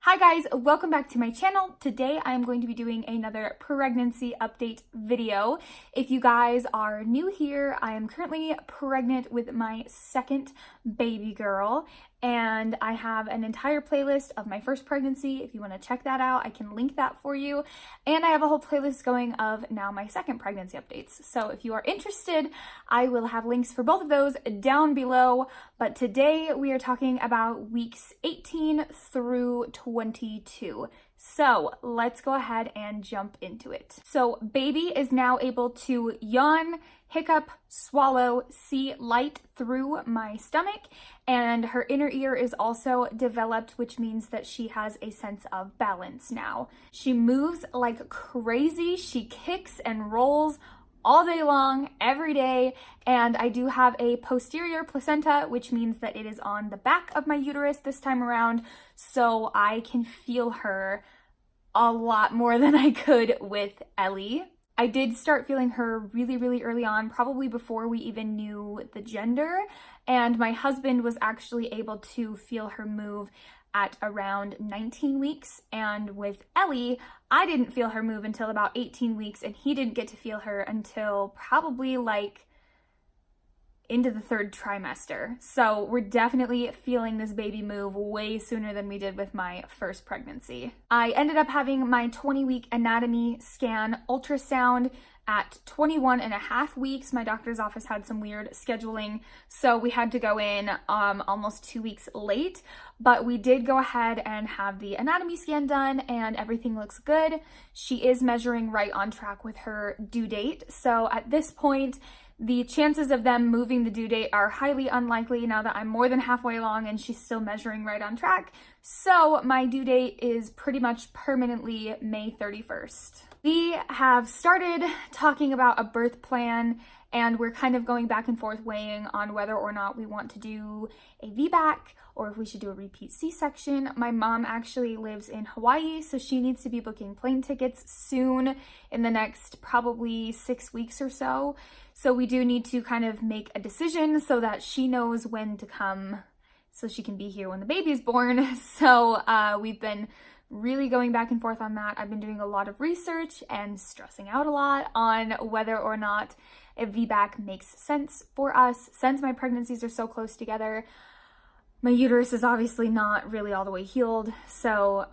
Hi guys, welcome back to my channel. Today I am going to be doing another pregnancy update video. If you guys are new here, I am currently pregnant with my second baby girl, and I have an entire playlist of my first pregnancy. If you want to check that out, I can link that for you. And I have a whole playlist going of now my second pregnancy updates. So if you are interested, I will have links for both of those down below. But today we are talking about weeks 18 through 22. So let's go ahead and jump into it. So baby is now able to yawn, hiccup, swallow, see light through my stomach, and her inner ear is also developed, which means that she has a sense of balance now. She moves like crazy. She kicks and rolls all day long, every day, and I do have a posterior placenta, which means that it is on the back of my uterus this time around, so I can feel her a lot more than I could with Ellie. I did start feeling her really early on, probably before we even knew the gender, and my husband was actually able to feel her move at around 19 weeks, and with Ellie, I didn't feel her move until about 18 weeks, and he didn't get to feel her until probably like into the third trimester. So we're definitely feeling this baby move way sooner than we did with my first pregnancy. I ended up having my 20-week anatomy scan ultrasound at 21 and a half weeks. My doctor's office had some weird scheduling, so we had to go in almost 2 weeks late, but we did go ahead and have the anatomy scan done and everything looks good. She is measuring right on track with her due date. So at this point, the chances of them moving the due date are highly unlikely now that I'm more than halfway along and she's still measuring right on track. So my due date is pretty much permanently May 31st. We have started talking about a birth plan, and we're kind of going back and forth weighing on whether or not we want to do a VBAC or if we should do a repeat C-section. My mom actually lives in Hawaii, so she needs to be booking plane tickets soon in the next probably 6 weeks or so. So we do need to kind of make a decision so that she knows when to come so she can be here when the baby is born. So we've been really going back and forth on that. I've been doing a lot of research and stressing out a lot on whether or not a VBAC makes sense for us since my pregnancies are so close together. My uterus is obviously not really all the way healed, so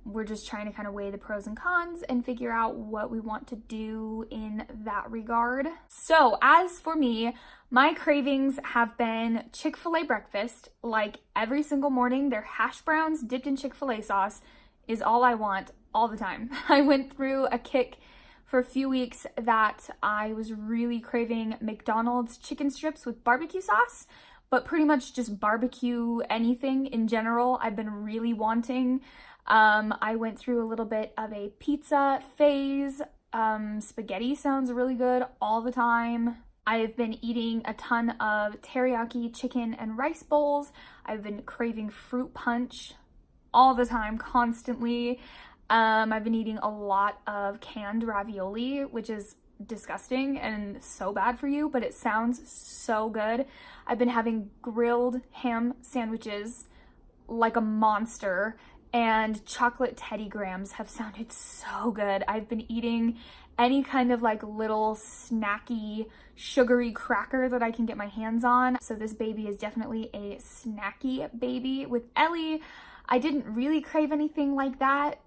we're just trying to kind of weigh the pros and cons and figure out what we want to do in that regard. So as for me, my cravings have been Chick-fil-A breakfast. Like every single morning, their hash browns dipped in Chick-fil-A sauce is all I want all the time. I went through a kick for a few weeks that I was really craving McDonald's chicken strips with barbecue sauce, but pretty much just barbecue anything in general I've been really wanting. I went through a little bit of a pizza phase. Spaghetti sounds really good all the time. I've been eating a ton of teriyaki chicken and rice bowls. I've been craving fruit punch all the time, constantly. I've been eating a lot of canned ravioli, which is disgusting and so bad for you, but it sounds so good. I've been having grilled ham sandwiches like a monster, and chocolate Teddy Grahams have sounded so good. I've been eating any kind of like little snacky, sugary cracker that I can get my hands on. So this baby is definitely a snacky baby. With Ellie, I didn't really crave anything like that.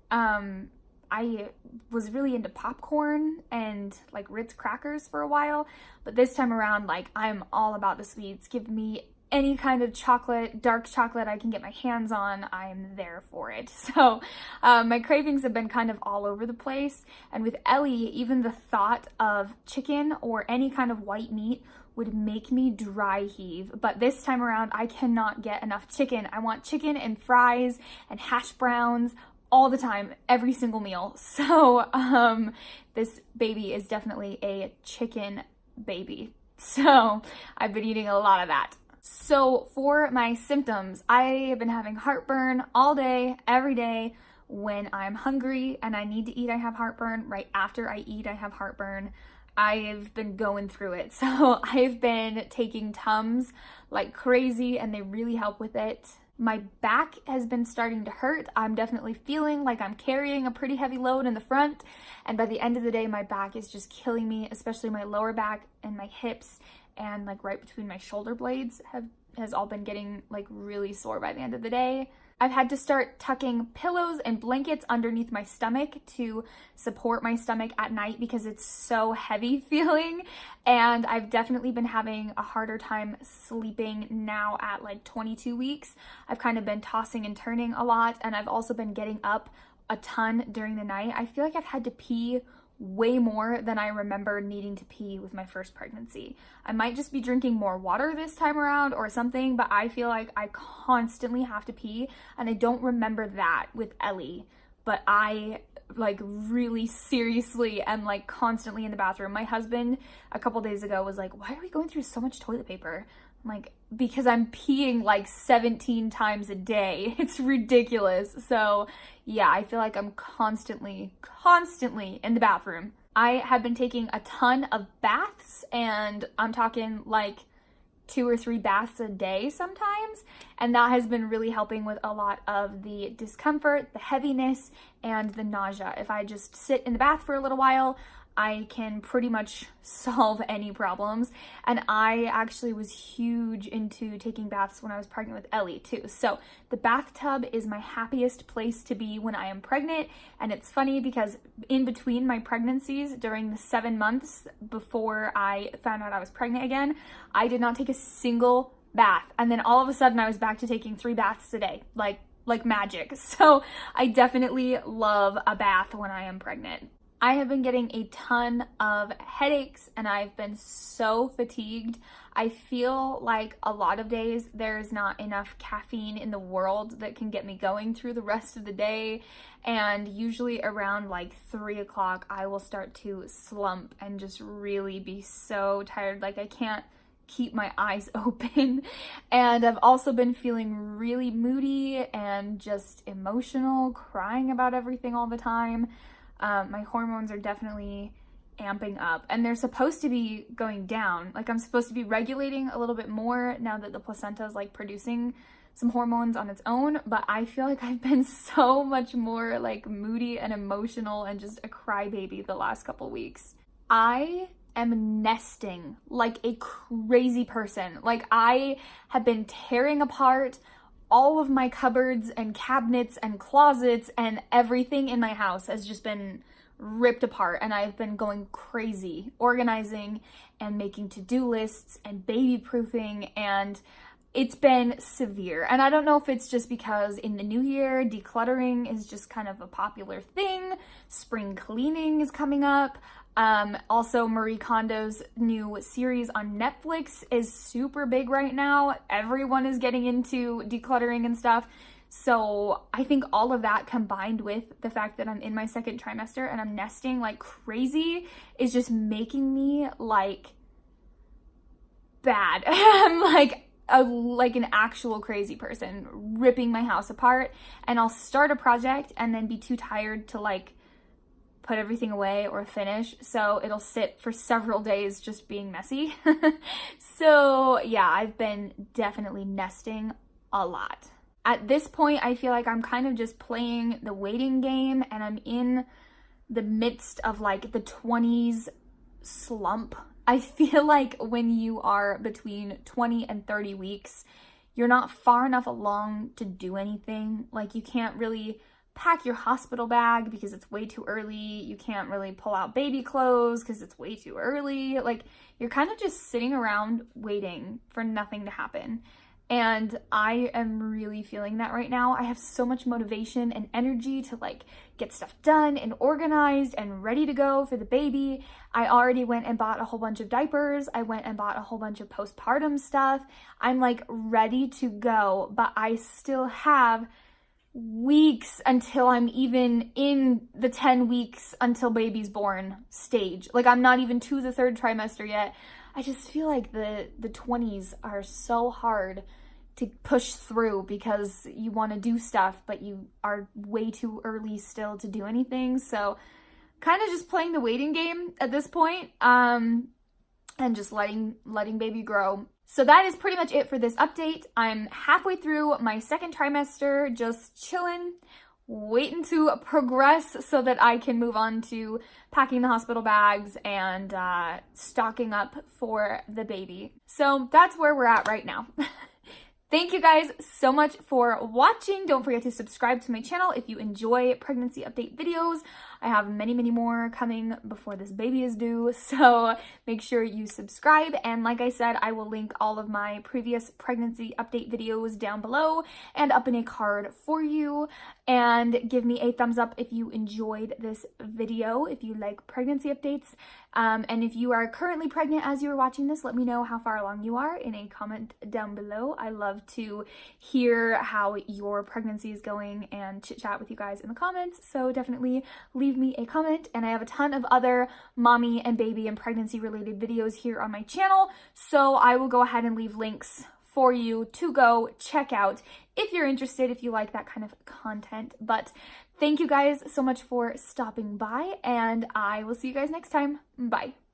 I was really into popcorn and like Ritz crackers for a while, but this time around, like, I'm all about the sweets. Give me any kind of chocolate, dark chocolate I can get my hands on, I'm there for it. So my cravings have been kind of all over the place, and with Ellie, even the thought of chicken or any kind of white meat would make me dry heave. But this time around, I cannot get enough chicken. I want chicken and fries and hash browns all the time, every single meal. So this baby is definitely a chicken baby. So I've been eating a lot of that. So for my symptoms, I have been having heartburn all day, every day. When I'm hungry and I need to eat, I have heartburn. Right after I eat, I have heartburn. I've been going through it. So I've been taking Tums like crazy, and they really help with it. My back has been starting to hurt. I'm definitely feeling like I'm carrying a pretty heavy load in the front. And by the end of the day, my back is just killing me, especially my lower back and my hips and like right between my shoulder blades has all been getting like really sore by the end of the day. I've had to start tucking pillows and blankets underneath my stomach to support my stomach at night because it's so heavy feeling. And I've definitely been having a harder time sleeping now at like 22 weeks. I've kind of been tossing and turning a lot, and I've also been getting up a ton during the night. I feel like I've had to pee way more than I remember needing to pee with my first pregnancy. I might just be drinking more water this time around or something, but I feel like I constantly have to pee, and I don't remember that with Ellie, but I like really seriously am like constantly in the bathroom. My husband a couple days ago was like, "Why are we going through so much toilet paper?" I'm like, because I'm peeing like 17 times a day. It's ridiculous. So yeah, I feel like I'm constantly in the bathroom. I have been taking a ton of baths, and I'm talking like 2 or 3 baths a day sometimes, and that has been really helping with a lot of the discomfort, the heaviness, and the nausea. If I just sit in the bath for a little while, I can pretty much solve any problems. And I actually was huge into taking baths when I was pregnant with Ellie too. So the bathtub is my happiest place to be when I am pregnant. And it's funny because in between my pregnancies, during the 7 months before I found out I was pregnant again, I did not take a single bath. And then all of a sudden I was back to taking 3 baths a day, like magic. So I definitely love a bath when I am pregnant. I have been getting a ton of headaches, and I've been so fatigued. I feel like a lot of days there's not enough caffeine in the world that can get me going through the rest of the day. And usually around like 3 o'clock, I will start to slump and just really be so tired. Like I can't keep my eyes open. And I've also been feeling really moody and just emotional, crying about everything all the time. My hormones are definitely amping up, and they're supposed to be going down. Like I'm supposed to be regulating a little bit more now that the placenta is like producing some hormones on its own, but I feel like I've been so much more like moody and emotional and just a crybaby the last couple weeks. I am nesting like a crazy person. Like I have been tearing apart all of my cupboards and cabinets and closets, and everything in my house has just been ripped apart, and I've been going crazy organizing and making to-do lists and baby proofing, and it's been severe. And I don't know if it's just because in the new year decluttering is just kind of a popular thing. Spring cleaning is coming up. Also, Marie Kondo's new series on Netflix is super big right now. Everyone is getting into decluttering and stuff. So I think all of that combined with the fact that I'm in my 2nd trimester and I'm nesting like crazy is just making me like bad. I'm like an actual crazy person, ripping my house apart, and I'll start a project and then be too tired to like put everything away or finish, so it'll sit for several days just being messy. So yeah, I've been definitely nesting a lot. At this point, I feel like I'm kind of just playing the waiting game, and I'm in the midst of like the 20s slump. I feel like when you are between 20 and 30 weeks, you're not far enough along to do anything. Like you can't really pack your hospital bag because it's way too early. You can't really pull out baby clothes because it's way too early. Like you're kind of just sitting around waiting for nothing to happen. And I am really feeling that right now. I have so much motivation and energy to like get stuff done and organized and ready to go for the baby. I already went and bought a whole bunch of diapers. I went and bought a whole bunch of postpartum stuff. I'm like ready to go, but I still have weeks until I'm even in the 10 weeks until baby's born stage. Like I'm not even to the 3rd trimester yet. I just feel like the 20s are so hard to push through because you want to do stuff, but you are way too early still to do anything. So kind of just playing the waiting game at this point. and just letting baby grow. So that is pretty much it for this update. I'm halfway through my second trimester, just chilling, waiting to progress so that I can move on to packing the hospital bags and stocking up for the baby. So that's where we're at right now. Thank you guys so much for watching. Don't forget to subscribe to my channel if you enjoy pregnancy update videos. I have many more coming before this baby is due, so make sure you subscribe. And like I said, I will link all of my previous pregnancy update videos down below and up in a card for you. And give me a thumbs up if you enjoyed this video, if you like pregnancy updates. And if you are currently pregnant as you are watching this, let me know how far along you are in a comment down below. I love to hear how your pregnancy is going and chit chat with you guys in the comments. So definitely leave me a comment. And I have a ton of other mommy and baby and pregnancy related videos here on my channel. So I will go ahead and leave links for you to go check out if you're interested, if you like that kind of content. But thank you guys so much for stopping by, and I will see you guys next time. Bye.